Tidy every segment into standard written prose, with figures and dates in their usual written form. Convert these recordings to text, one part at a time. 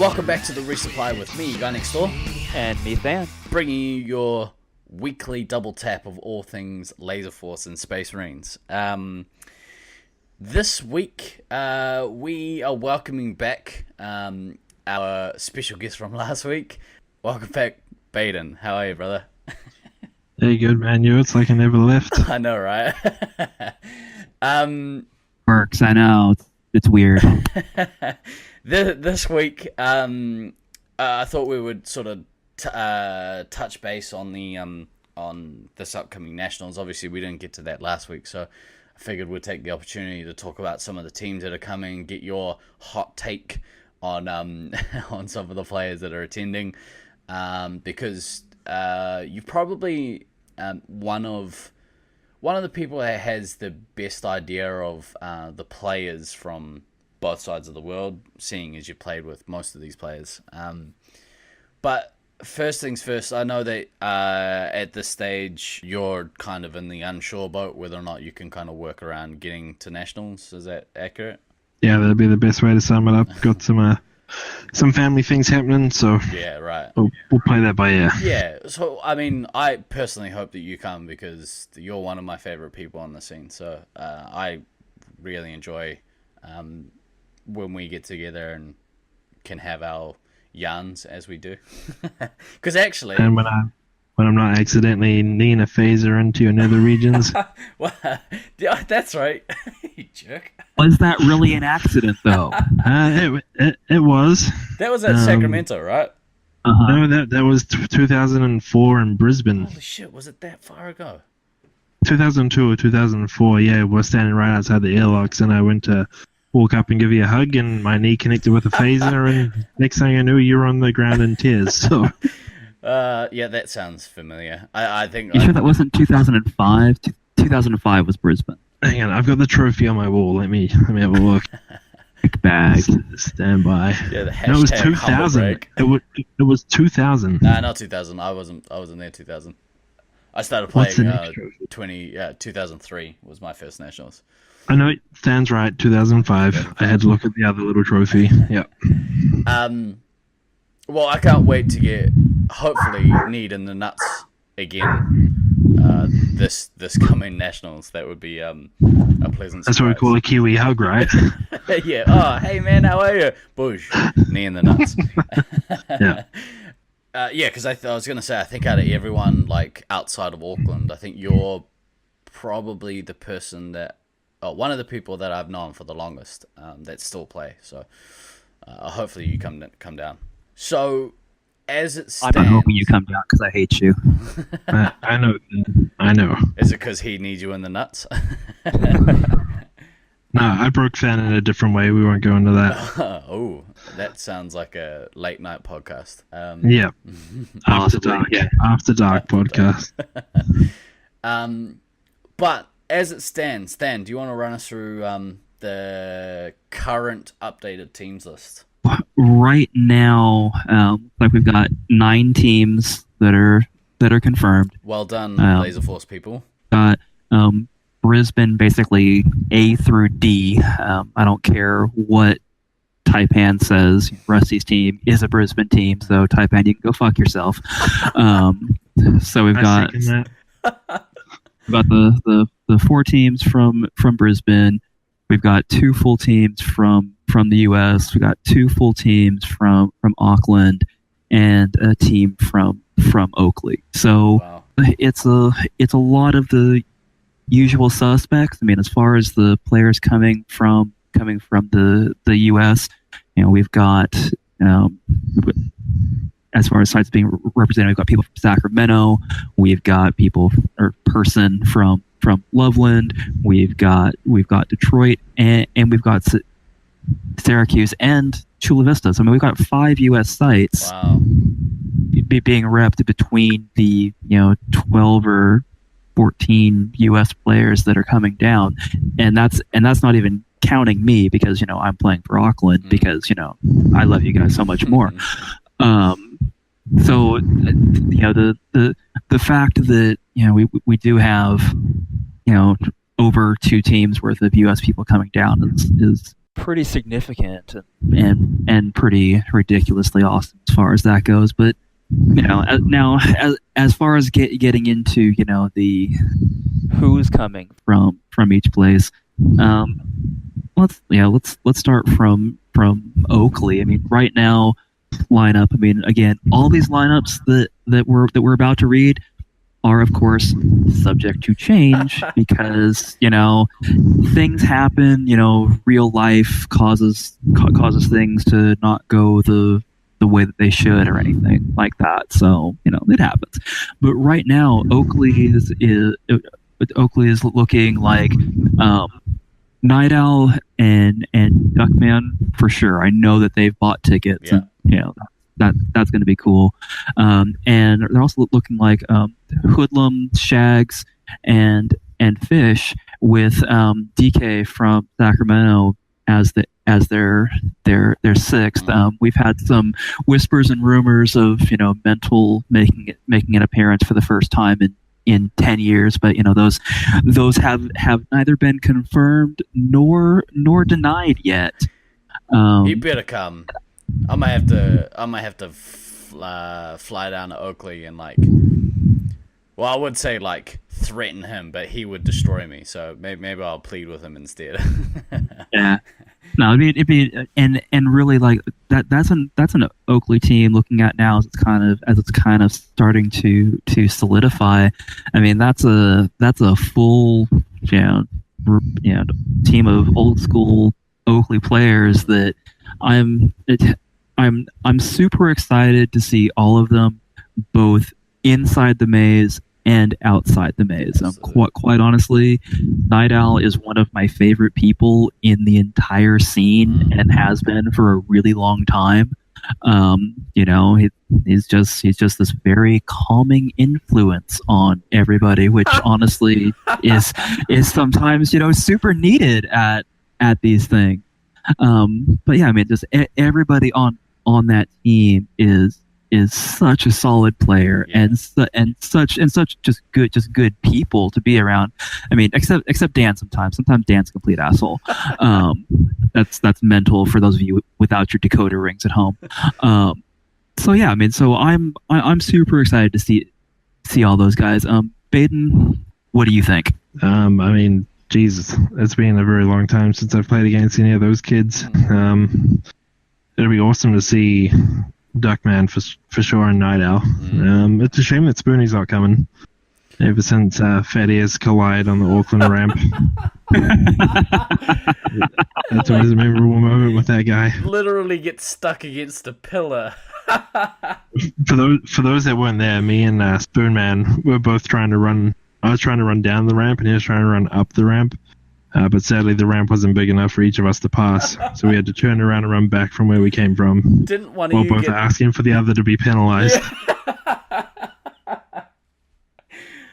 Welcome back to the Resupply with me, Guy Next Door. And me, Fan. Bringing you your weekly double tap of all things Laserforce and Space Marines. This week, we are welcoming back our special guest from last week. Welcome back, Baden. How are you, brother? Hey, good, man. It's like I never left. I know, right? Works, I know. It's weird. This week, I thought we would sort of touch base on the on this upcoming Nationals. Obviously, we didn't get to that last week, so I figured we'd take the opportunity to talk about some of the teams that are coming, get your hot take on on some of the players that are attending, because you're probably one of the people that has the best idea of the players from both sides of the world, seeing as you played with most of these players. But first things first, I know that at this stage you're kind of in the unsure boat whether or not you can kind of work around getting to Nationals. Is that accurate? Yeah, that'd be the best way to sum it up. Got some family things happening, so yeah, right. We'll play that by ear. Yeah, so I mean, I personally hope that you come because you're one of my favorite people on the scene. So I really enjoy when we get together and can have our yarns as we do. Because actually, and when I'm not accidentally kneeing a phaser into your nether regions. Well, yeah, that's right. You jerk. Was that really an accident, though? It was. That was at Sacramento, right? Uh-huh. No, that was 2004 in Brisbane. Holy shit, was it that far ago? 2002 or 2004, yeah. We're standing right outside the airlocks, and I went to walk up and give you a hug, and my knee connected with a phaser, and next thing I knew, you were on the ground in tears. So, yeah, that sounds familiar. I think. You sure that wasn't 2005? 2005 was Brisbane. Hang on, I've got the trophy on my wall. Let me have a look. Big bag. Stand by. Yeah, no, it was 2000. It was 2000. Nah, not 2000. I wasn't there 2000. I started playing 2003 was my first Nationals. I know it stands right, 2005. I had to look at the other little trophy. Yep. Well, I can't wait to get, hopefully, kneed in the nuts again this coming Nationals. That would be a pleasant surprise. That's what we call a Kiwi hug, right? Yeah. Oh, hey, man, how are you? Bush. Knee in the nuts. Yeah. Yeah, because I was going to say, I think out of everyone, like, outside of Auckland, I think you're probably the person that, one of the people that I've known for the longest that still play. So hopefully you come down. So as it stands, I'm hoping you come down because I hate you. I know. Is it because he needs you in the nuts? No, I broke Fan in a different way. We won't go into that. Oh, that sounds like a late night podcast. Yeah. After dark. Yeah. After dark podcast. But as it stands, Stan, do you want to run us through the current updated teams list? Right now, like we've got 9 teams that are confirmed. Well done, Laserforce people. Got Brisbane basically A through D. I don't care what Taipan says. Rusty's team is a Brisbane team, so Taipan, you can go fuck yourself. So we've got the 4 teams from Brisbane. We've got 2 full teams from the U.S. We've got 2 full teams from Auckland and a team from Oakley. So wow. It's a lot of the usual suspects. I mean, as far as the players coming from the U.S., we've got as far as sites being represented, we've got people from Sacramento, we've got people or person from Loveland, we've got Detroit, and we've got Syracuse and Chula Vista. So I mean, we've got 5 U.S. sites. Wow. Being repped between the 12 or 14 U.S. players that are coming down, and that's not even counting me because I'm playing for Auckland because I love you guys so much more. So the fact that we do have over 2 teams worth of U.S. people coming down is pretty significant and pretty ridiculously awesome as far as that goes. But now as far as getting into the who's coming from each place, let's start from Oakley. I mean, right now lineup. I mean, again, all these lineups that we're about to read are, of course, subject to change because things happen. Real life causes things to not go the way that they should or anything like that. So it happens. But right now, Oakley is looking like Night Owl and Duckman for sure. I know that they've bought tickets. Yeah. And, that's going to be cool. And they're also looking like Hoodlum, Shags, and Fish with DK from Sacramento as their sixth. We've had some whispers and rumors of Mental making an appearance for the first time in 10 years, but those have neither been confirmed nor denied yet. He better come. I might have to fly down to Oakley and I would say threaten him, but he would destroy me. So maybe I'll plead with him instead. Yeah. No, I mean, and really that's an Oakley team looking at now as it's kind of starting to solidify. I mean, that's a full team of old school Oakley players that I'm super excited to see all of them both inside the maze and outside the maze. Quite honestly, Night Owl is one of my favorite people in the entire scene and has been for a really long time. He's just this very calming influence on everybody, which honestly is sometimes super needed at these things. But yeah, I mean, just everybody on that team is such a solid player and such just good people to be around. I mean, except Dan sometimes. Sometimes Dan's a complete asshole. That's Mental for those of you without your decoder rings at home. So yeah, I mean, so I'm super excited to see all those guys. Baden, what do you think? I mean, Jesus, it's been a very long time since I've played against any of those kids. It'll be awesome to see Duckman for sure and Night Owl. It's a shame that Spoonie's not coming. Ever since Fat Ears collide on the Auckland ramp. That's always a memorable moment with that guy. Literally gets stuck against a pillar. For those that weren't there, me and Spoonman were both trying to run. I was trying to run down the ramp and he was trying to run up the ramp. But sadly, the ramp wasn't big enough for each of us to pass, so we had to turn around and run back from where we came from. Didn't one while of you both asking for the other to be penalized.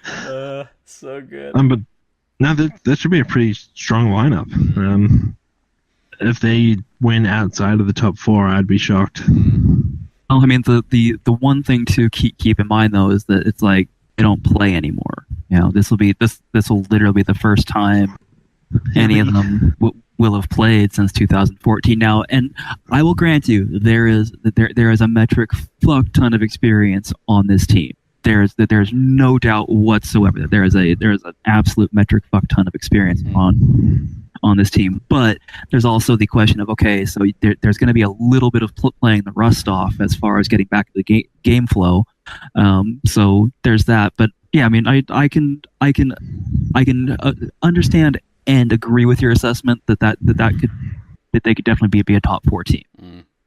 Yeah. So good. But no, that should be a pretty strong lineup. If they win outside of the top four, I'd be shocked. Well, I mean, the one thing to keep in mind though is that it's like they don't play anymore. This will literally be the first time any of them will have played since 2014 now, and I will grant you there is a metric fuck ton of experience on this team. There's no doubt whatsoever that there is an absolute metric fuck ton of experience on this team. But there's also the question of, okay, so there's going to be a little bit of playing the rust off as far as getting back to the game flow. So there's that. But yeah, I mean, I can understand and agree with your assessment that they could definitely be a top 4 team.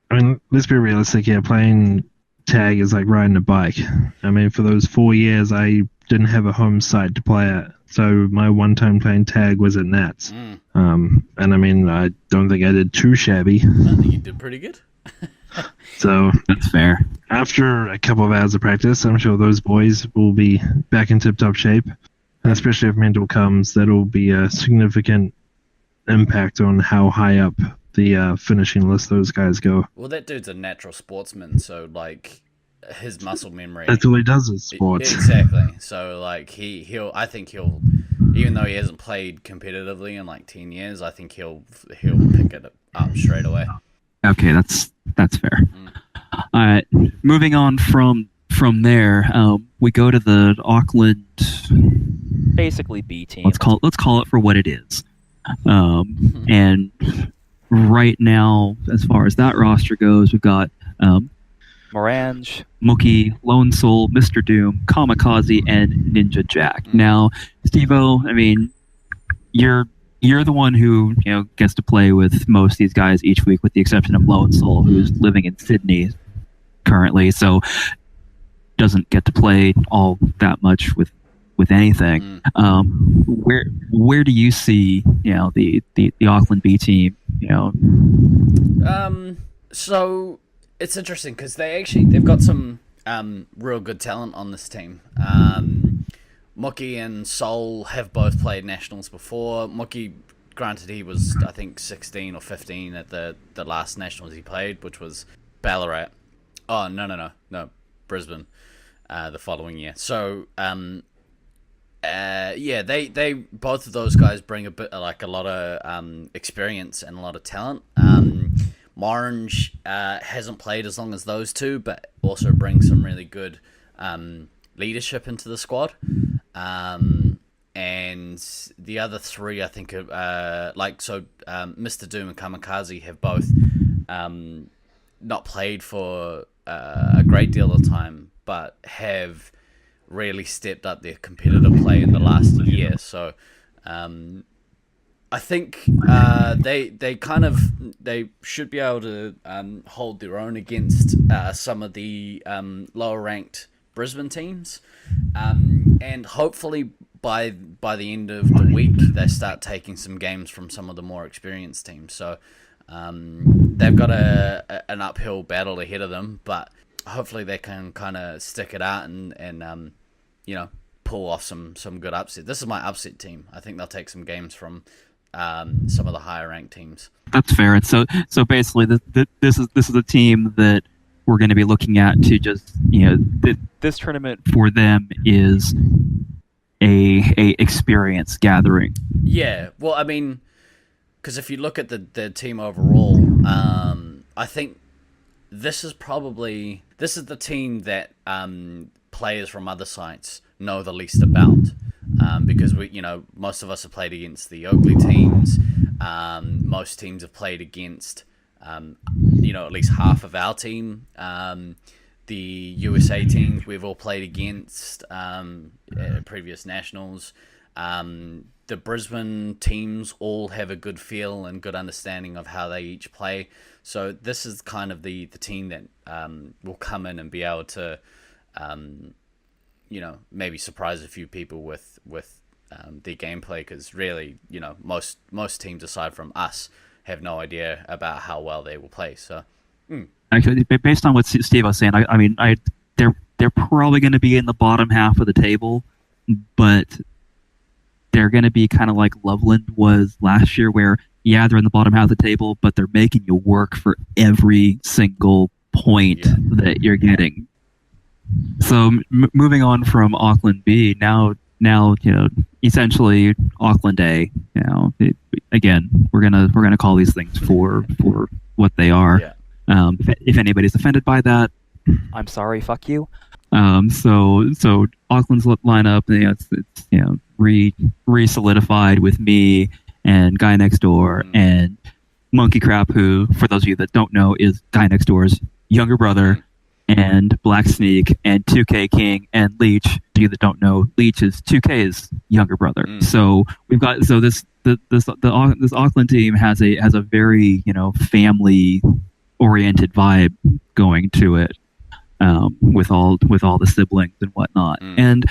I mean, let's be realistic here. Playing tag is like riding a bike. I mean, for those 4 years, I didn't have a home site to play at, so my one time playing tag was at Nats. And I mean, I don't think I did too shabby. I think you did pretty good. So that's fair. After a couple of hours of practice, I'm sure those boys will be back in tip-top shape. And especially if Mental comes, that'll be a significant impact on how high up the finishing list those guys go. Well, that dude's a natural sportsman, so his muscle memory. That's all he does is sports. Exactly. So I think he'll even though he hasn't played competitively in like 10 years, I think he'll pick it up straight away. Okay, that's fair. All right, moving on from there, we go to the Auckland, basically B team. Let's call it for what it is. And right now, as far as that roster goes, we've got Morange, Mookie, Lone Soul, Mr. Doom, Kamikaze, and Ninja Jack. Now, Steve-O, I mean, you're the one who gets to play with most of these guys each week, with the exception of Lone Soul, who's living in Sydney currently, so doesn't get to play all that much with anything. Where do you see the Auckland B team? So it's interesting because they've got some real good talent on this team. Mookie and Soul have both played nationals before. Mookie, granted, he was I think 16 or 15 at the last nationals he played, which was Ballarat. Oh no, Brisbane, the following year. So they both of those guys bring a lot of experience and a lot of talent. Morange hasn't played as long as those two, but also brings some really good leadership into the squad. And the other three, I think, Mr. Doom and Kamikaze have both not played for a great deal of time, but have really stepped up their competitive play in the last year. So I think they should be able to hold their own against some of the lower ranked Brisbane teams, and hopefully by the end of the week they start taking some games from some of the more experienced teams. So they've got an uphill battle ahead of them, but hopefully they can kind of stick it out and pull off some good upset. This is my upset team. I think they'll take some games from some of the higher ranked teams. That's fair. So basically, this is a team that we're going to be looking at to just this tournament for them is a experience gathering. Yeah, well, I mean, because if you look at the team overall, I think this is the team that players from other sites know the least about. Because most of us have played against the Oakley teams. Most teams have played against, at least half of our team. The USA teams we've all played against at previous nationals. The Brisbane teams all have a good feel and good understanding of how they each play. So this is kind of the team that will come in and be able to maybe surprise a few people with their gameplay, because really, most teams aside from us have no idea about how well they will play. So, actually, based on what Steve was saying, they're probably going to be in the bottom half of the table, but they're going to be kind of like Loveland was last year, where they're in the bottom half of the table, but they're making you work for every single point that you're getting. So moving on from Auckland B, now essentially Auckland A. Again, we're gonna call these things for what they are. Yeah. If anybody's offended by that, I'm sorry. Fuck you. So Auckland's lineup, it's re-solidified with me and Guy Next Door and Monkey Crap, who, for those of you that don't know, is Guy Next Door's younger brother, and Black Sneak and 2K King and Leech. For you that don't know, Leech is 2K's younger brother. So we've got this Auckland team has a very family oriented vibe going to it, with all the siblings and whatnot. And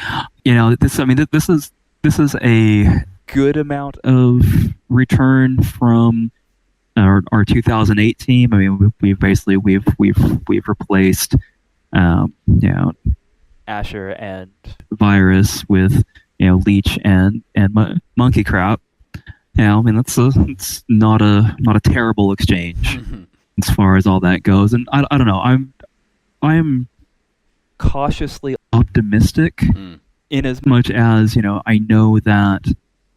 this is a good amount of return from our 2008 team. I mean, we've replaced Asher and Virus with Leech and Monkey Crap. It's not a terrible exchange as far as all that goes. And I don't know. I'm cautiously optimistic in as much as I know that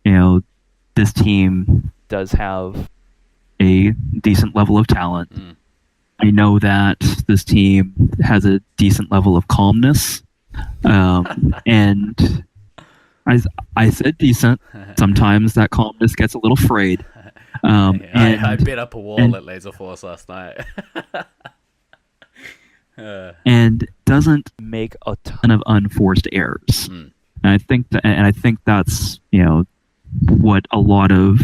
this team Does have a decent level of talent. I know that this team has a decent level of calmness, and I said decent. Sometimes that calmness gets a little frayed. I bet up a wall at Laserforce last night. And doesn't make a ton of unforced errors. And I think that's what a lot of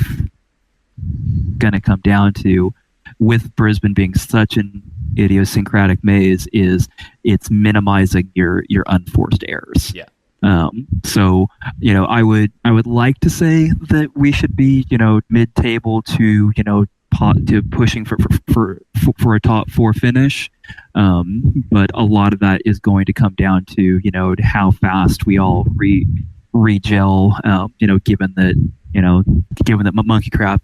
going to come down to with Brisbane being such an idiosyncratic maze is it's minimizing your unforced errors. Yeah. So I would like to say that we should be mid-table to to pushing for a top 4 finish, but a lot of that is going to come down to how fast we all re-gel. Given that Monkey Crap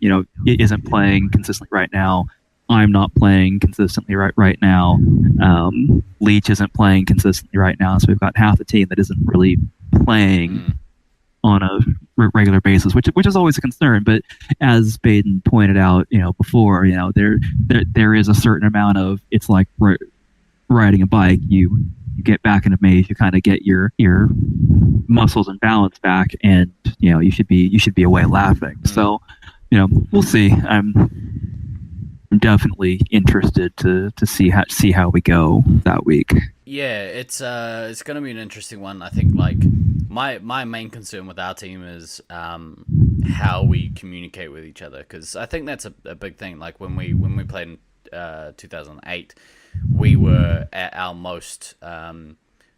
isn't playing consistently right now. I'm not playing consistently right now. Leach isn't playing consistently right now, so we've got half the team that isn't really playing on a regular basis, which is always a concern. But as Baden pointed out, before, there is a certain amount of, it's like riding a bike. You get back in a maze, you kind of get your muscles and balance back, and you should be away laughing. So we'll see. I'm definitely interested to see how we go that week. Yeah, it's going to be an interesting one. I think like my main concern with our team is how we communicate with each other, because I think that's a big thing. Like when we played in 2008, we were at our most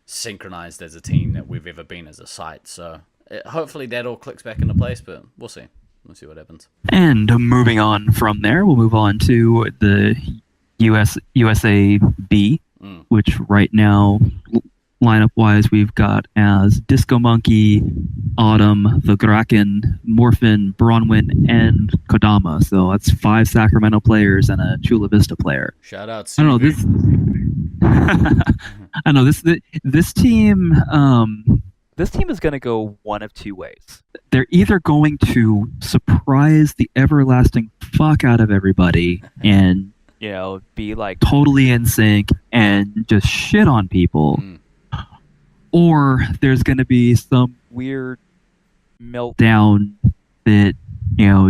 synchronized as a team that we've ever been as a site. So hopefully that all clicks back into place, but we'll see. We'll see what happens. And moving on from there, we'll move on to the USA B, which right now, lineup-wise, we've got as Disco Monkey, Autumn, the Kraken, Morphin, Bronwyn, and Kodama. So that's 5 Sacramento players and a Chula Vista player. Shout out CV. I don't know this. I know this team. This team is going to go one of two ways. They're either going to surprise the everlasting fuck out of everybody and be like totally in sync and just shit on people, or there's going to be some weird meltdown that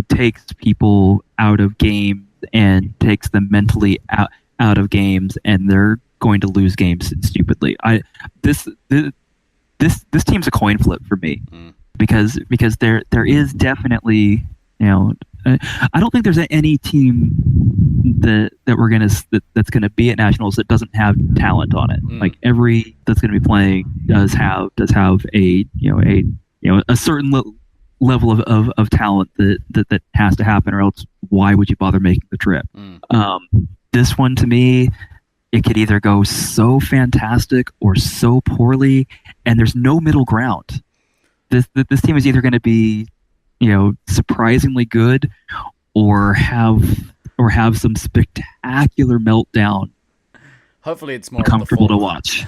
takes people out of games and takes them mentally out of games, and they're going to lose games stupidly. This team's a coin flip for me, because there is definitely I don't think there's any team that that's gonna be at Nationals that doesn't have talent on it. Like every that's gonna be playing does have a a certain level of talent that has to happen, or else why would you bother making the trip? This one, to me, it could either go so fantastic or so poorly, and there's no middle ground. This team is either going to be, surprisingly good, or have some spectacular meltdown. Hopefully, it's more uncomfortable to watch.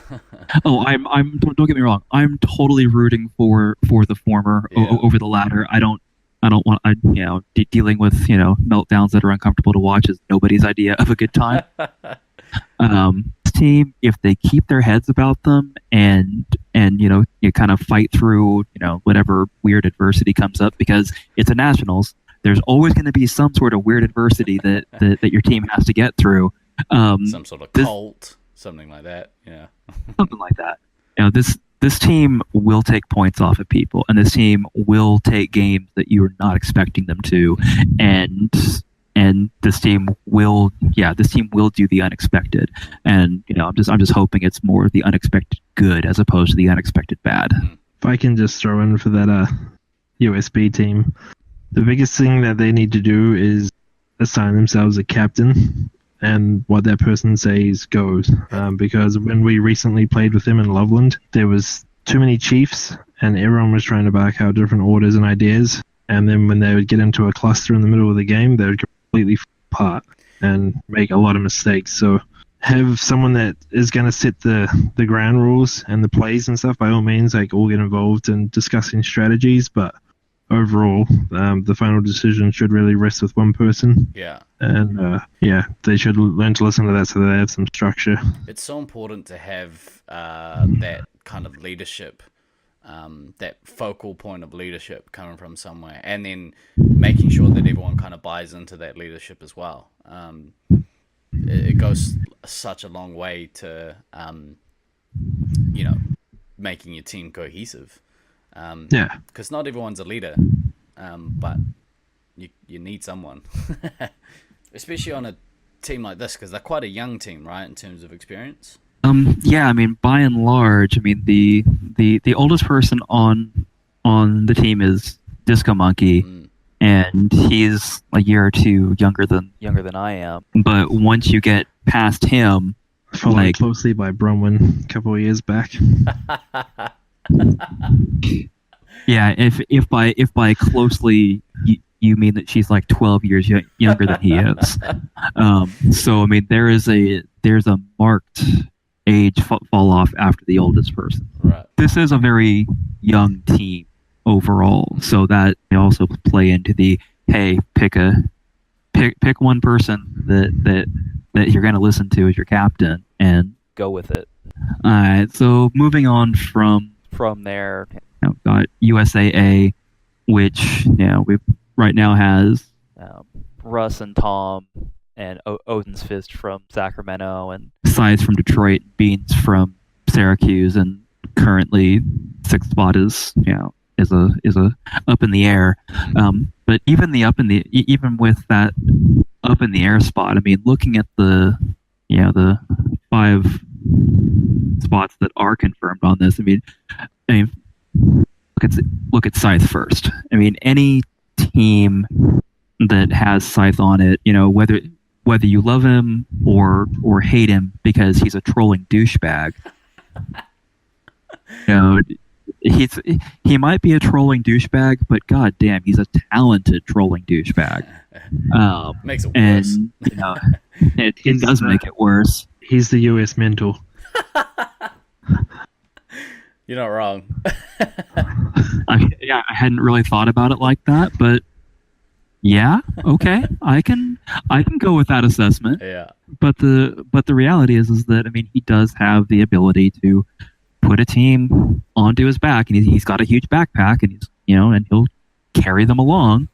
I'm don't get me wrong. I'm totally rooting for the former over the latter. I don't want dealing with meltdowns that are uncomfortable to watch is nobody's idea of a good time. This team, if they keep their heads about them and you kind of fight through whatever weird adversity comes up, because it's a Nationals, there's always going to be some sort of weird adversity that your team has to get through. Some sort of cult, something like that. Yeah, something like that. This team will take points off of people, and this team will take games that you are not expecting them to, and this team will do the unexpected. And I'm just hoping it's more the unexpected good as opposed to the unexpected bad. If I can just throw in for that USB team, the biggest thing that they need to do is assign themselves a captain, and what that person says goes. Because when we recently played with them in Loveland, there was too many chiefs, and everyone was trying to bark out different orders and ideas. And then when they would get into a cluster in the middle of the game, they would completely fall apart and make a lot of mistakes. So have someone that is going to set the ground rules and the plays and stuff. By all means, all get involved in discussing strategies, but overall, the final decision should really rest with one person. Yeah. And they should learn to listen to that so that they have some structure. It's so important to have that kind of leadership, that focal point of leadership coming from somewhere, and then making sure that everyone kind of buys into that leadership as well. It goes such a long way to, making your team cohesive. Because not everyone's a leader, but you need someone, especially on a team like this, because they're quite a young team, right, in terms of experience. Yeah, I mean, by and large, I mean the oldest person on the team is Disco Monkey, and he's a year or two younger than I am. But once you get past him, followed closely by Bronwyn a couple of years back. Yeah, if by closely you mean that she's like 12 years younger than he is. So I mean there's a marked age fall off after the oldest person. Right. This is a very young team overall, so that may also play into the pick one person that you're going to listen to as your captain and go with it. All right, so moving on from there, got USAA, which we right now has Russ and Tom and Odin's Fist from Sacramento, and Scythe from Detroit, Beans from Syracuse, and currently sixth spot is a up in the air. But even with that up in the air spot, I mean, looking at the 5 spots that are confirmed on this, I mean, look at Scythe first. I mean, any team that has Scythe on it, whether you love him or hate him because he's a trolling douchebag, he might be a trolling douchebag, but goddamn, he's a talented trolling douchebag. Makes it worse. And it does make it worse. He's the US mentor. You're not wrong. I hadn't really thought about it like that, but yeah, okay, I can go with that assessment. Yeah. But the reality is that, I mean, he does have the ability to put a team onto his back, and he's got a huge backpack, and and he'll carry them along.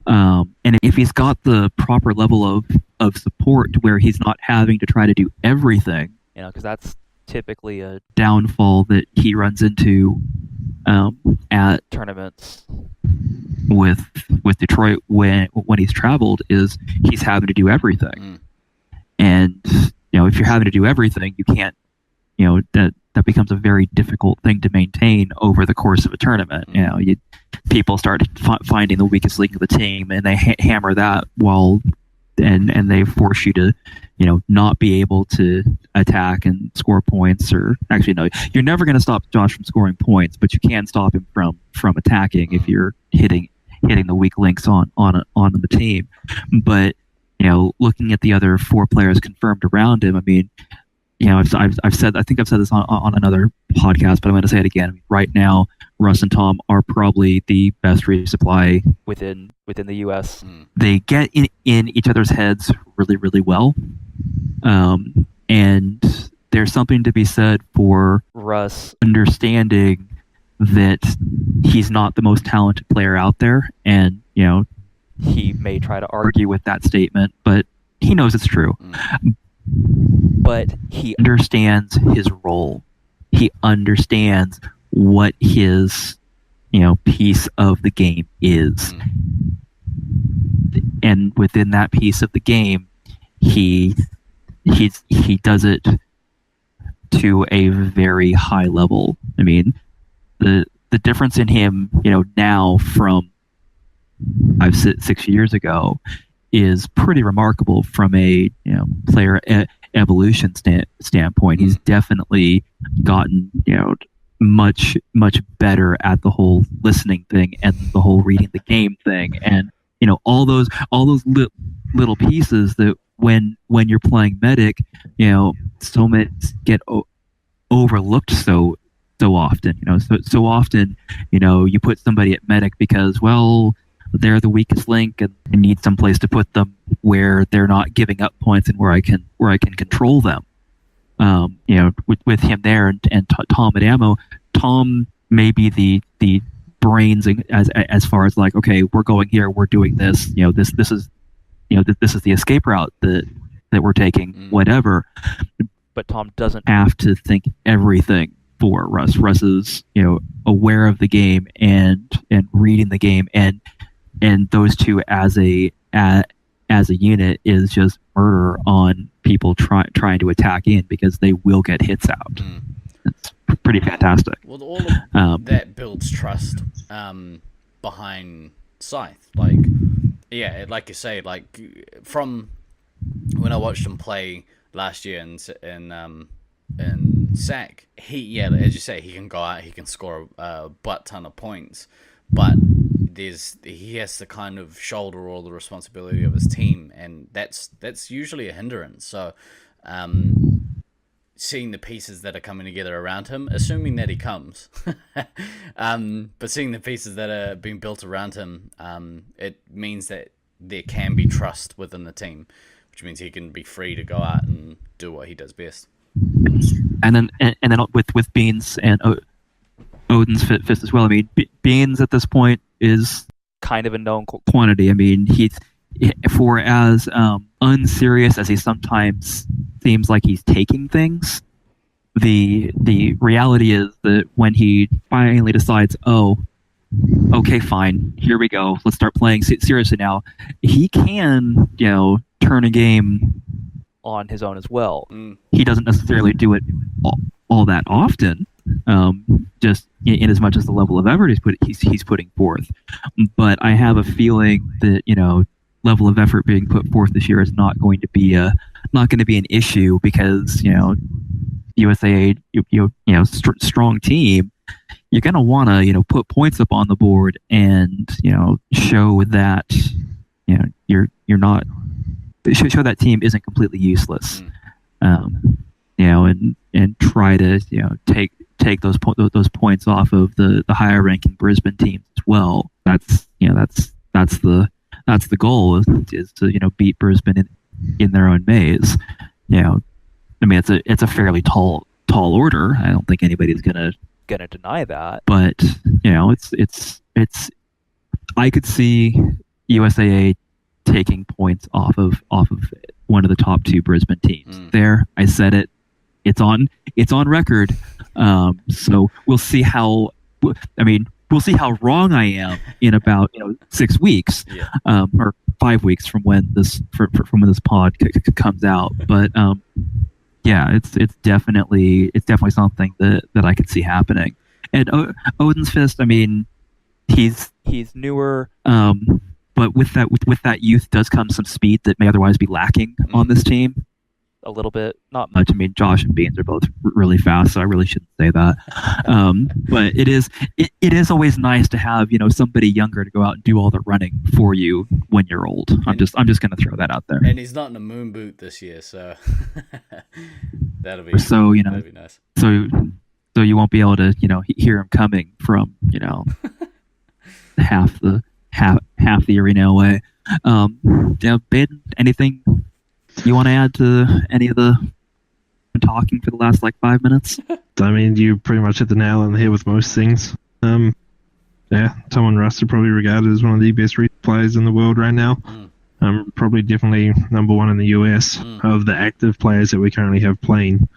And if he's got the proper level of support to where he's not having to try to do everything, because that's typically a downfall that he runs into at tournaments with Detroit when he's traveled, is he's having to do everything. And if you're having to do everything, you can't, that becomes a very difficult thing to maintain over the course of a tournament. People start finding the weakest link of the team, and they hammer that and they force you to, not be able to attack and score points. Or actually, no, you're never going to stop Josh from scoring points, but you can stop him from attacking if you're hitting the weak links on the team. But looking at the other 4 players confirmed around him, I mean, I think I've said this on another podcast, but I'm going to say it again. Right now, Russ and Tom are probably the best resupply within the U.S. They get in each other's heads really, really well, and there's something to be said for Russ understanding that he's not the most talented player out there, and he may try to argue with that statement, but he knows it's true. But he understands his role. He understands what his, piece of the game is. And within that piece of the game, he does it to a very high level. I mean, the difference in him, now from 6 years ago is pretty remarkable from a player evolution standpoint. He's definitely gotten much better at the whole listening thing and the whole reading the game thing, and all those little pieces that when you're playing medic, so many get overlooked so so often. So often, you put somebody at medic because, well, they're the weakest link and I need some place to put them where they're not giving up points and where I can control them. With him there and Tom at ammo, Tom may be the brains as far as like, okay, we're going here, we're doing this, this is the escape route that we're taking, whatever. But Tom doesn't have to think everything for Russ. Russ is, aware of the game and reading the game, and those two as a unit is just murder on people trying to attack in because they will get hits out. It's pretty fantastic. Well, all of that builds trust behind Scythe. Like, yeah, like you say, like from when I watched him play last year in SAC, as you say, he can go out, he can score a butt ton of points, but he has to kind of shoulder all the responsibility of his team, and that's usually a hindrance. So seeing the pieces that are coming together around him, assuming that he comes, but seeing the pieces that are being built around him, it means that there can be trust within the team, which means he can be free to go out and do what he does best. And then with Beans and Odin's fist as well. I mean, Beans at this point is kind of a known quantity. I mean, he's for as unserious as he sometimes seems like he's taking things. The reality is that when he finally decides, oh, okay, fine, here we go, let's start playing seriously now, he can, turn a game on his own as well. He doesn't necessarily do it all that often, just in as much as the level of effort he's putting forth. But I have a feeling that level of effort being put forth this year is not going to be an issue because USAA, strong team, you're going to want to put points up on the board and show that you're not show that team isn't completely useless. And try to take those points off of the higher ranking Brisbane teams as well. That's the goal is to beat Brisbane in their own maze. I mean it's a fairly tall order. I don't think anybody's gonna deny that. But it's I could see USAA taking points off of one of the top two Brisbane teams. There, I said it. It's on record. So we'll see how. We'll see how wrong I am in about 6 weeks, or 5 weeks from when this pod comes out. But it's definitely something that I could see happening. And Odin's Fist, I mean, he's newer. But with that youth does come some speed that may otherwise be lacking on this team. A little bit, not much. I mean, Josh and Beans are both really fast, so I really shouldn't say that. But it is always nice to have somebody younger to go out and do all the running for you when you're old. I'm just going to throw that out there. And he's not in a moon boot this year, so that'll be nice. So you won't be able to hear him coming from half the arena away. Baden, anything you want to add to any of the talking for the last 5 minutes? I mean, you pretty much hit the nail on the head with most things. Tom and Russ are probably regarded as one of the best players in the world right now. Probably definitely number one in the US of the active players that we currently have playing.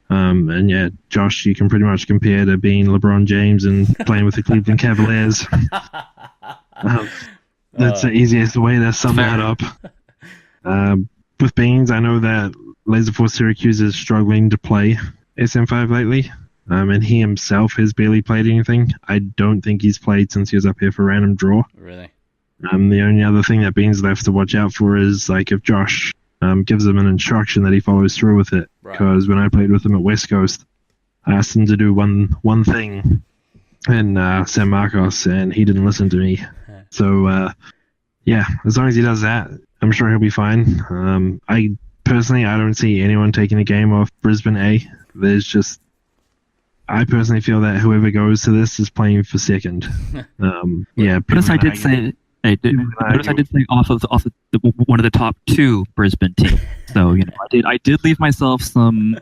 And Josh, you can pretty much compare to being LeBron James and playing with the Cleveland Cavaliers. That's the easiest way to sum that up. With Beans, I know that Laserforce Syracuse is struggling to play SM5 lately, and he himself has barely played anything. I don't think he's played since he was up here for random draw. Really? The only other thing that Beans will have to watch out for is if Josh gives him an instruction that he follows through with it. Because when I played with him at West Coast, I asked him to do one thing in San Marcos, and he didn't listen to me. So, as long as he does that, I'm sure he'll be fine. I don't see anyone taking a game off Brisbane A. There's just I personally feel that whoever goes to this is playing for second. Yeah. Notice I did say. Notice I did say off of one of the top two Brisbane teams. So I did leave myself some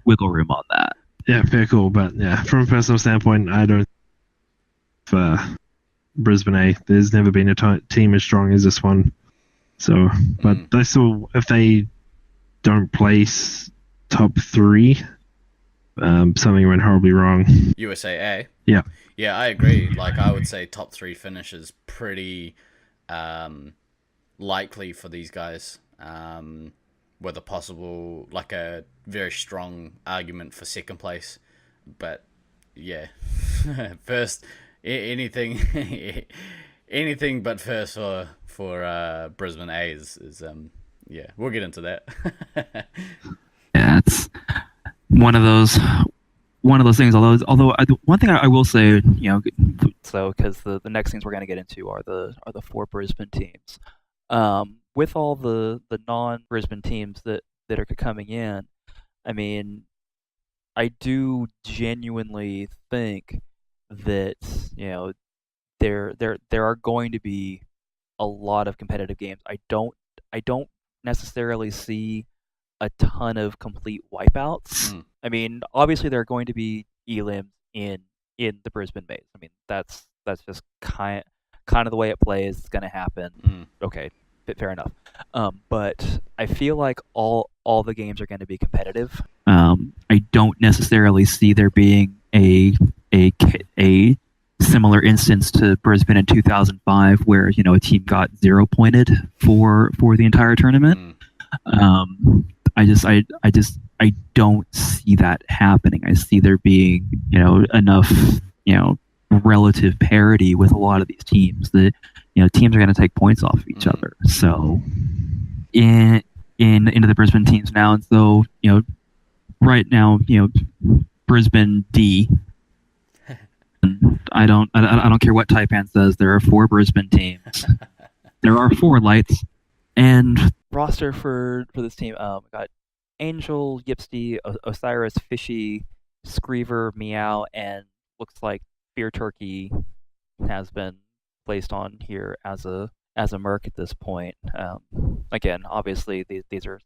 wiggle room on that. Yeah, very cool. But yeah, from a personal standpoint, I don't. For Brisbane A, there's never been a team as strong as this one. So, but they still, if they don't place top 3, something went horribly wrong. USAA. Yeah. Yeah, I agree. Like, I would say top 3 finish is pretty likely for these guys, with a possible, like a very strong argument for second place. But yeah, first, anything but first for Brisbane A is yeah, we'll get into that. Yeah, it's one of those things. Although one thing I will say, So, because the next things we're going to get into are the 4 Brisbane teams. With all the non-Brisbane teams that are coming in, I mean, I do genuinely think that there are going to be a lot of competitive games. I don't necessarily see a ton of complete wipeouts. I mean, obviously there are going to be elims in the Brisbane base. I mean, that's just kind of the way it plays. It's going to happen. Okay, fair enough. But I feel like all the games are going to be competitive. I don't necessarily see there being a similar instance to Brisbane in 2005, where a team got 0 pointed for the entire tournament. I don't see that happening. I see there being enough relative parity with a lot of these teams that teams are going to take points off of each other. So into the Brisbane teams now, and so right now Brisbane D. I don't care what Taipan says. There are 4 Brisbane teams. There are 4 lights, and roster for this team. Got Angel, Yipsty, Osiris, Fishy, Screever, Meow, and looks like Fear Turkey has been placed on here as a merc at this point. Again, obviously these are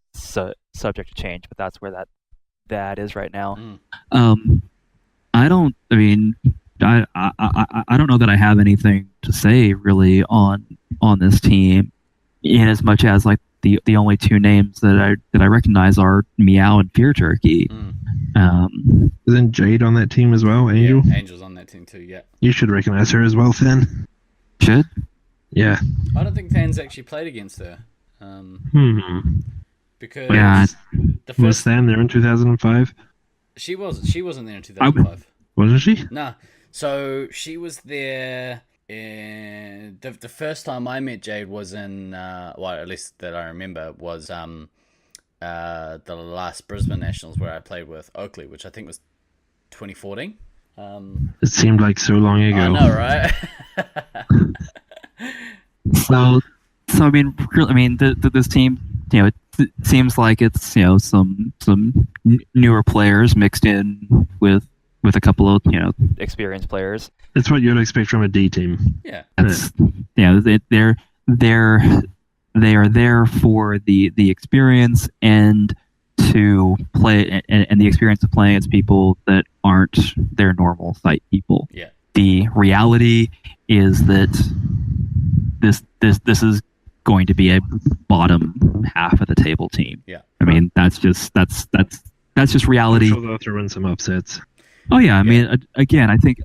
subject to change, but that's where that is right now. I don't know that I have anything to say really on this team, in as much as like the only 2 names that I recognize are Meow and Fear Turkey. Isn't Jade on that team as well, Angel? Yeah, Angel's on that team too, yeah. You should recognize her as well, Fan. Should? Yeah. I don't think Fan's actually played against her. Because the first... Was Fan there in 2005? She wasn't there in 2005. Wasn't she? Nah. So she was there in the first time I met Jade was in well, at least that I remember, was the last Brisbane Nationals where I played with Oakley, which I think was 2014. It seemed like so long ago. I know, right? So I mean, this team, it seems like it's some newer players mixed in with a couple of experienced players. That's what you'd expect from a D team. Yeah. They are there for the experience and to play and the experience of playing against people that aren't their normal site people. Yeah. The reality is that this is going to be a bottom half of the table team. Yeah. I mean, that's just reality. I'm sure they'll throw in some upsets. Oh yeah, I mean, again, I think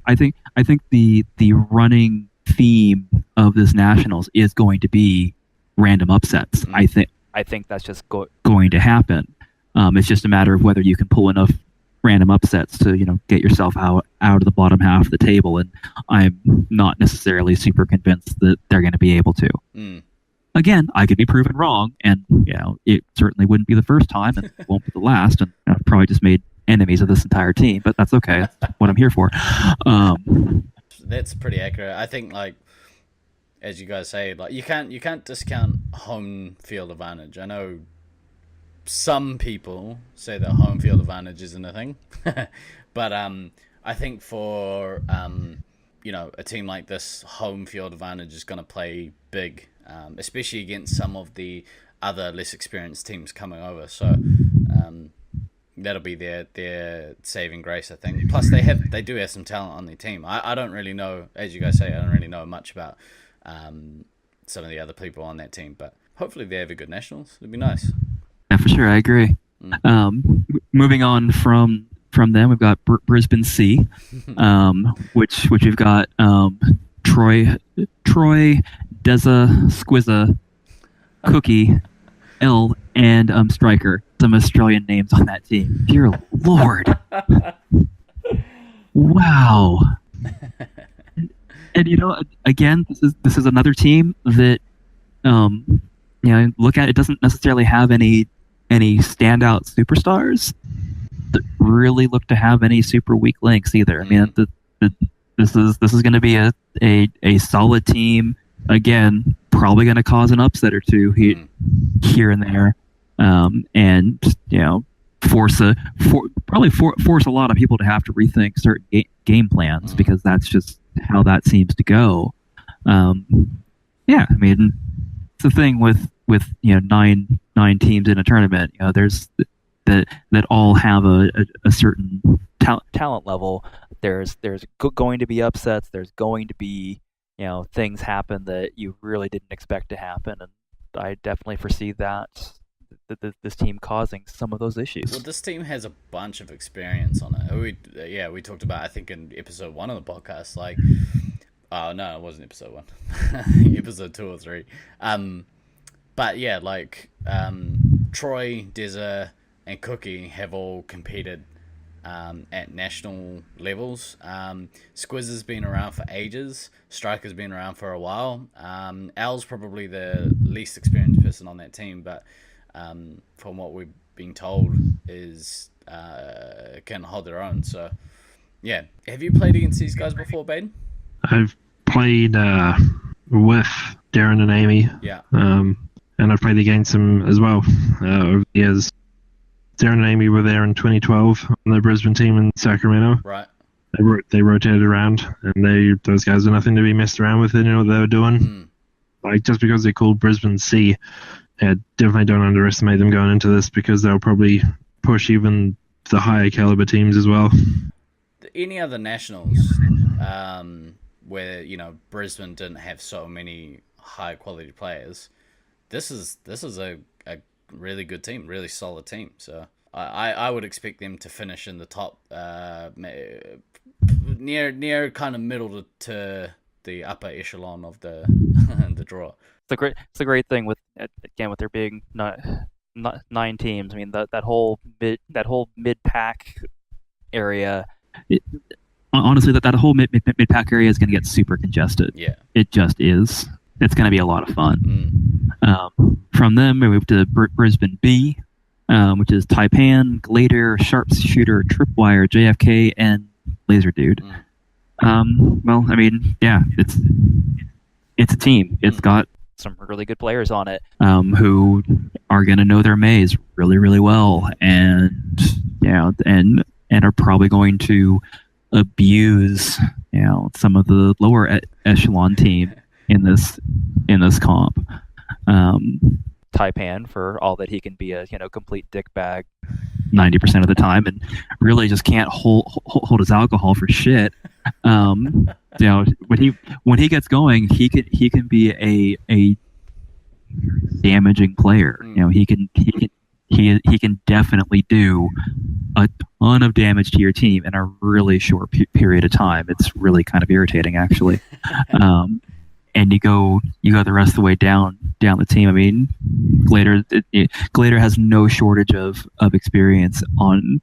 the running theme of this Nationals is going to be random upsets. I think that's just going to happen. It's just a matter of whether you can pull enough random upsets to get yourself out of the bottom half of the table, and I'm not necessarily super convinced that they're going to be able to. Again, I could be proven wrong, and it certainly wouldn't be the first time, and it won't be the last, and I've probably just made enemies of this entire team, but that's okay. That's what I'm here for. That's pretty accurate. I think, like, as you guys say, like, you can't discount home field advantage. I know some people say that home field advantage isn't a thing, but I think for a team like this, home field advantage is going to play big, especially against some of the other less experienced teams coming over. So that'll be their saving grace, I think. Plus, they do have some talent on their team. I don't really know, as you guys say, I don't really know much about some of the other people on that team, but hopefully they have a good Nationals. It'd be nice. Yeah, for sure. I agree. Moving on from them, we've got Brisbane C, which we've got Troy, Deza, Squizza, Cookie, L, and Striker. Some Australian names on that team. Dear Lord. Wow. And again, this is another team that look at. It doesn't necessarily have any standout superstars that really look to have any super weak links either. I mean, this is going to be a solid team. Again, probably going to cause an upset or two here and there, and force a lot of people to have to rethink certain game plans, because that's just how that seems to go. I mean, it's the thing with nine teams in a tournament. There's that all have a certain talent level. There's going to be upsets. There's going to be things happen that you really didn't expect to happen, and I definitely foresee that this team causing some of those issues. Well, this team has a bunch of experience on it. We talked about, I think, in episode 1 of the podcast, like, oh no, it wasn't episode 1, episode 2 or 3. But yeah, like Troy, Deza, and Cookie have all competed at national levels. Squizza's been around for ages. Striker's been around for a while. Al's probably the least experienced person on that team, but from what we've been told, is can hold their own. So yeah, have you played against these guys before, Baden? I've played with Darren and Amy. Yeah. And I've played against them as well over the years. Darren and Amy were there in 2012 on the Brisbane team in Sacramento. Right. They rotated around, and those guys are nothing to be messed around with. They know what they were doing. Like, just because they're called Brisbane C, definitely don't underestimate them going into this, because they'll probably push even the higher caliber teams as well. Any other nationals where Brisbane didn't have so many high quality players, this is a really good team, really solid team. So I would expect them to finish in the top, near kind of middle to the upper echelon of the the draw. It's a great thing with there being not 9 teams. I mean, that whole mid pack area. Honestly, that whole mid pack area is going to get super congested. Yeah, it just is. It's going to be a lot of fun. From them, we move to Brisbane B, which is Taipan, Glader, Sharpshooter, Tripwire, JFK, and Laser Dude. Well, I mean, yeah, it's a team. It's got some really good players on it, who are going to know their maze really, really well, and are probably going to abuse some of the lower echelon team in this comp. Taipan, for all that he can be a complete dickbag 90% of the time, and really just can't hold his alcohol for shit. When he gets going, he can be a damaging player. He can definitely do a ton of damage to your team in a really short period of time. It's really kind of irritating, actually. And you go the rest of the way down the team. I mean, Glader has no shortage of experience on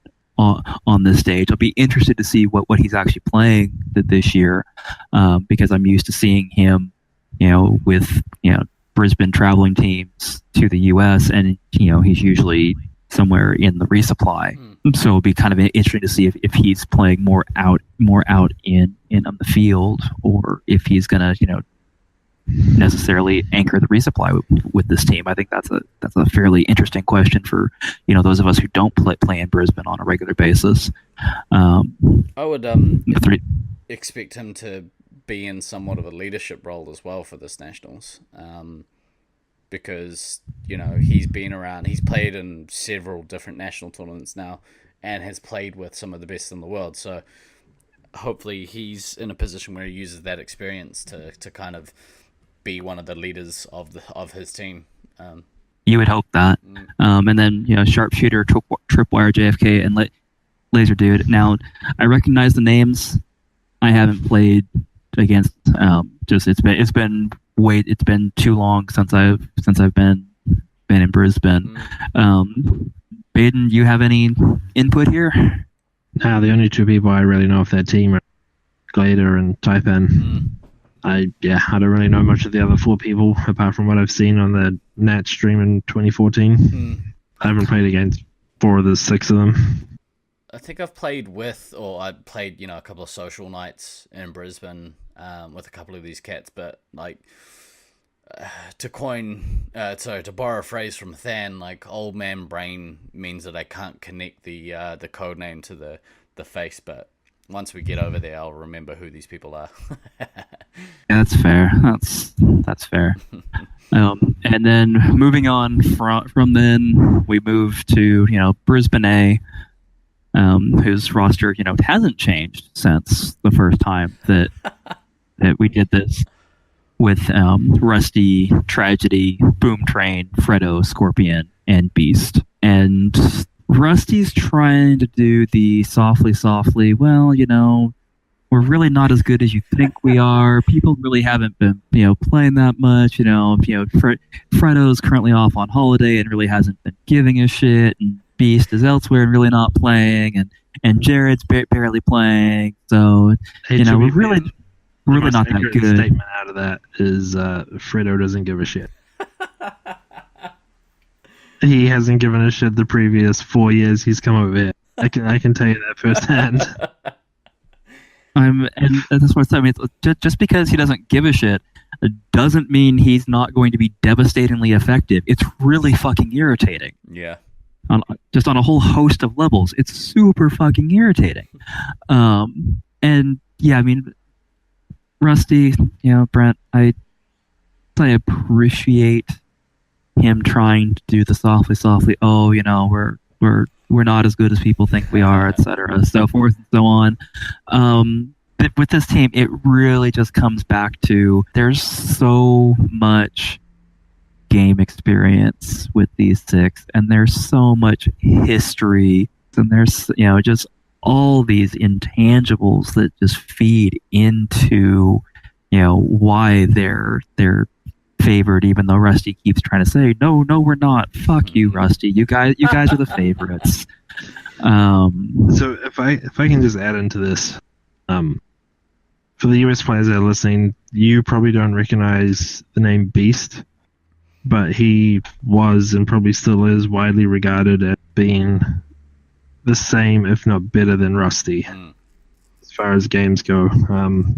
this stage. I'll be interested to see what he's actually playing this year, because I'm used to seeing him, with Brisbane traveling teams to the U.S. and he's usually somewhere in the resupply. So it'll be kind of interesting to see if he's playing more out in on the field, or if he's gonna necessarily anchor the resupply with this team? I think that's a fairly interesting question for those of us who don't play in Brisbane on a regular basis. I would expect him to be in somewhat of a leadership role as well for this Nationals, because he's been around. He's played in several different national tournaments now, and has played with some of the best in the world. So hopefully he's in a position where he uses that experience to kind of be one of the leaders of his team. You would hope that. And then sharpshooter, tripwire, JFK, and laser dude. Now I recognize the names. I haven't played against. It's been too long since I've been in Brisbane. Baden, you have any input here? No, the only two people I really know of that team are Glader and Taipan. I don't really know much of the other four people apart from what I've seen on the Nat stream in 2014. I haven't played against 4 of the 6 of them. I think I've played with, or I played, a couple of social nights in Brisbane with a couple of these cats, but like to borrow a phrase from Than, like old man brain means that I can't connect the code name to the face, but once we get over there, I'll remember who these people are. Yeah, that's fair. That's fair. And then moving on from then, we move to Brisbane A, whose roster hasn't changed since the first time that we did this with Rusty, Tragedy, Boom Train, Fredo, Scorpion, and Beast. And Rusty's trying to do the softly, well, we're really not as good as you think we are. People really haven't been, playing that much. Fredo's currently off on holiday and really hasn't been giving a shit. And Beast is elsewhere and really not playing. And Jared's barely playing. So, we're really not that good. The statement out of that is Fredo doesn't give a shit. He hasn't given a shit the previous 4 years he's come over here. I can tell you that firsthand. And that's what I mean. Just because he doesn't give a shit doesn't mean he's not going to be devastatingly effective. It's really fucking irritating. Yeah. Just on a whole host of levels, it's super fucking irritating. And yeah, I mean, Rusty, Brent, I appreciate him trying to do the softly. Oh, we're not as good as people think we are, etc., so forth and so on. But with this team, it really just comes back to there's so much game experience with these 6, and there's so much history, and there's just all these intangibles that just feed into why they're favored, even though Rusty keeps trying to say no we're not. Fuck you, Rusty. You guys are the favorites. So if I can just add into this, for the US players that are listening, you probably don't recognize the name Beast, but he was and probably still is widely regarded as being the same, if not better than Rusty, as far as games go.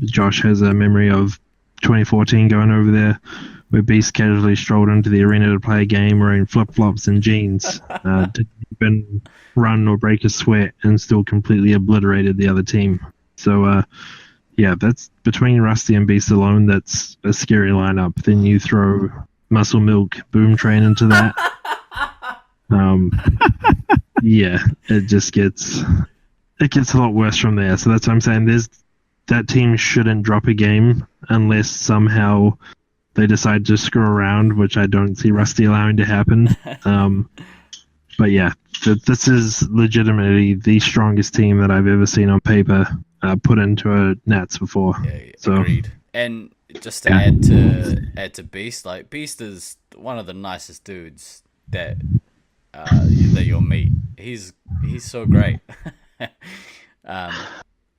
Josh has a memory of 2014 going over there, where Beast casually strolled into the arena to play a game wearing flip-flops and jeans, didn't even run or break a sweat, and still completely obliterated the other team. So, that's between Rusty and Beast alone, that's a scary lineup. Then you throw Muscle Milk, Boom Train into that. It just gets a lot worse from there. So that's what I'm saying. That team shouldn't drop a game unless somehow they decide to screw around, which I don't see Rusty allowing to happen. But yeah, this is legitimately the strongest team that I've ever seen on paper put into a Nats before. Yeah, so. Agreed. And just to add to Beast, like Beast is one of the nicest dudes that you'll meet. He's so great.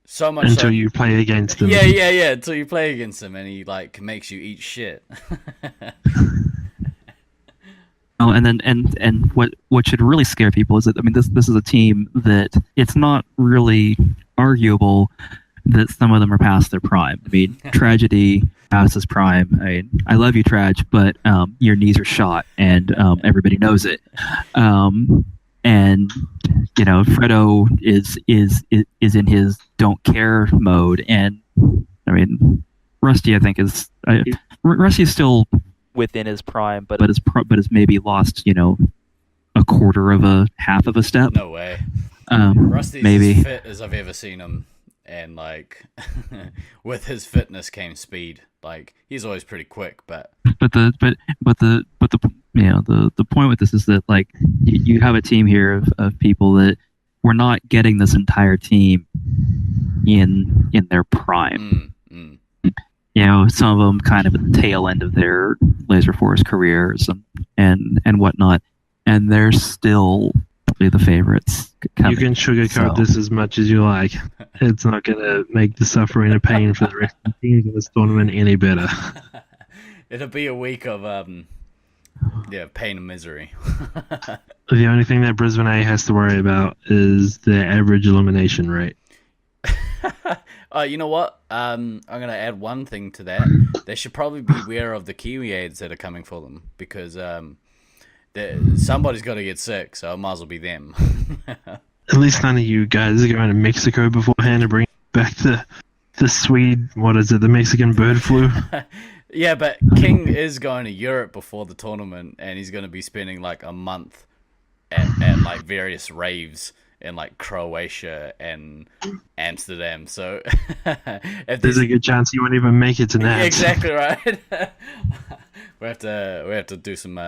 So much until you play against him. Yeah. Until you play against him, and he like makes you eat shit. Oh, and what should really scare people is that this is a team that it's not really arguable that some of them are past their prime. I mean, Tragedy past his prime. I love you, Trag, but your knees are shot, and everybody knows it. And Fredo is in his don't care mode, and I mean, Rusty, I think Rusty is still within his prime, but has maybe lost a quarter of a half of a step. No way. Rusty's maybe as fit as I've ever seen him, and like with his fitness came speed. Like he's always pretty quick, but the point with this is that like you have a team here of people that we're not getting this entire team in their prime. Some of them kind of at the tail end of their Laserforce careers and whatnot, and they're still the favorites. You can sugarcoat this as much as you like. It's not going to make the suffering and pain for the rest of the teams in this tournament any better. It'll be a week of pain and misery. The only thing that Brisbane A has to worry about is their average elimination rate. You know what? I'm going to add one thing to that. They should probably be aware of the Kiwi aids that are coming for them, because somebody's got to get sick, so it might as well be them. At least none of you guys are going to Mexico beforehand to bring back the Swede, the Mexican bird flu. Yeah, but King is going to Europe before the tournament, and he's going to be spending like a month at like various raves in like Croatia and Amsterdam. So if there's a good chance you won't even make it to that. Exactly right. we have to do some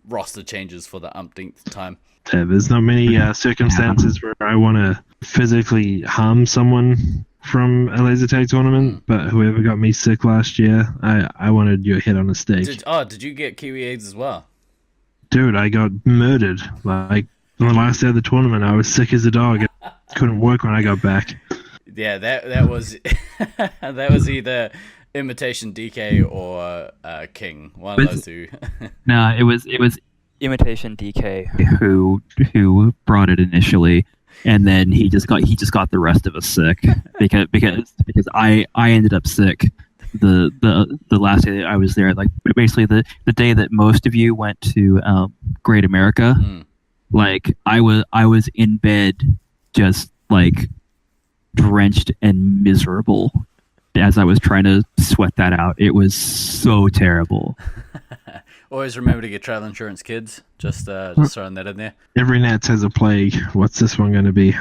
roster changes for the umpteenth time. There's not many circumstances where I want to physically harm someone from a laser tag tournament, but whoever got me sick last year, I wanted your head on a stake. Did you get Kiwi AIDS as well? Dude, I got murdered. Like, on the last day of the tournament, I was sick as a dog. I couldn't work when I got back. Yeah, that was that was either Imitation DK or King. One of those two. No, it was Imitation DK who brought it initially, and then he just got the rest of us sick because I ended up sick the last day that I was there. Like basically the day that most of you went to Great America. Like I was in bed just like drenched and miserable as I was trying to sweat that out. It was so terrible. Always remember to get travel insurance, kids. Just throwing that in there. Every Nats has a plague. What's this one going to be?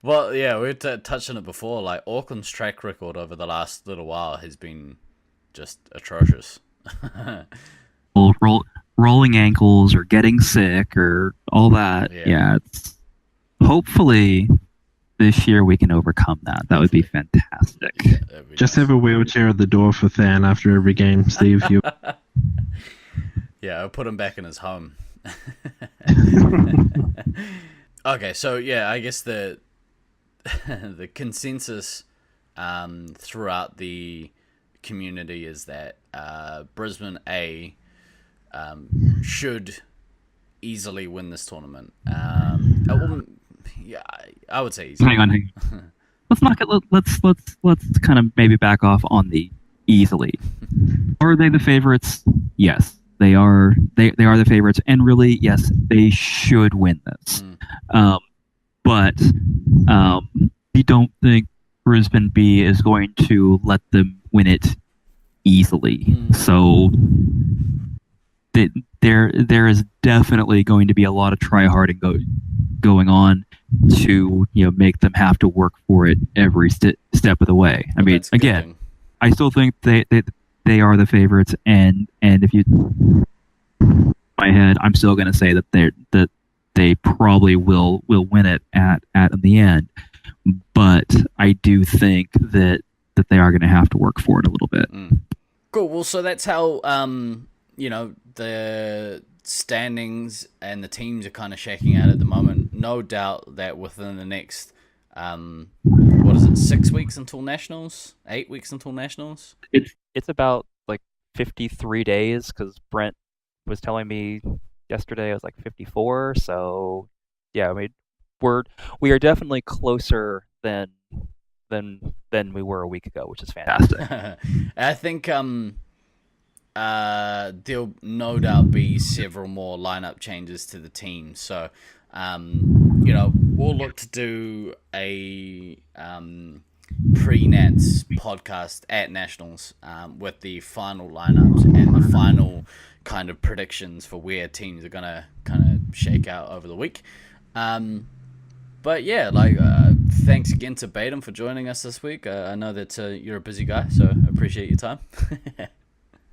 Well, yeah, we touched on it before. Like Auckland's track record over the last little while has been just atrocious. Rolling ankles or getting sick or all that. Yeah, it's, hopefully this year we can overcome that. That would be fantastic. Yeah, just have a wheelchair at the door for Than after every game, Steve. Yeah, I'll put him back in his home. Okay, so yeah, I guess the consensus throughout the community is that Brisbane A should easily win this tournament. I would say easily. Hang on. Let's kind of maybe back off on the easily. Are they the favorites? Yes, they are. They are the favorites, and really, yes, they should win this. But we don't think Brisbane B is going to let them win it easily. So there is definitely going to be a lot of try-harding going on to make them have to work for it every step of the way. I mean, again, I still think they are the favorites, and if you in my head, I'm still going to say that they probably will win it at in the end. But I do think that they are going to have to work for it a little bit. Cool. Well, so that's how the standings and the teams are kind of shaking out at the moment. No doubt that within the next 6 weeks until Nationals? 8 weeks until Nationals? It's about like 53 days, because Brent was telling me yesterday it was like 54. So yeah, I mean, we are definitely closer than we were a week ago, which is fantastic. I think there'll no doubt be several more lineup changes to the team. So, we'll look to do a pre-Nats podcast at Nationals with the final lineups and the final kind of predictions for where teams are going to kind of shake out over the week. But yeah, thanks again to Baden for joining us this week. I know that you're a busy guy, so I appreciate your time.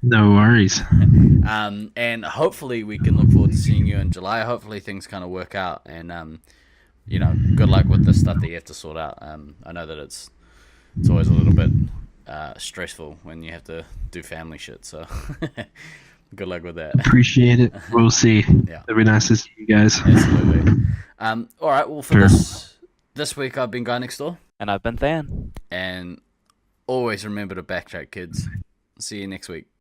No worries. And hopefully we can look forward to seeing you in July. Hopefully things kind of work out, and good luck with the stuff that you have to sort out. I know that it's always a little bit stressful when you have to do family shit. So good luck with that. Appreciate it. We'll see. Yeah. It'd be nice to see you guys. Absolutely. All right. Well, for this week, I've been Guy Next Door, And I've been Than. and always remember to backtrack, kids. See you next week.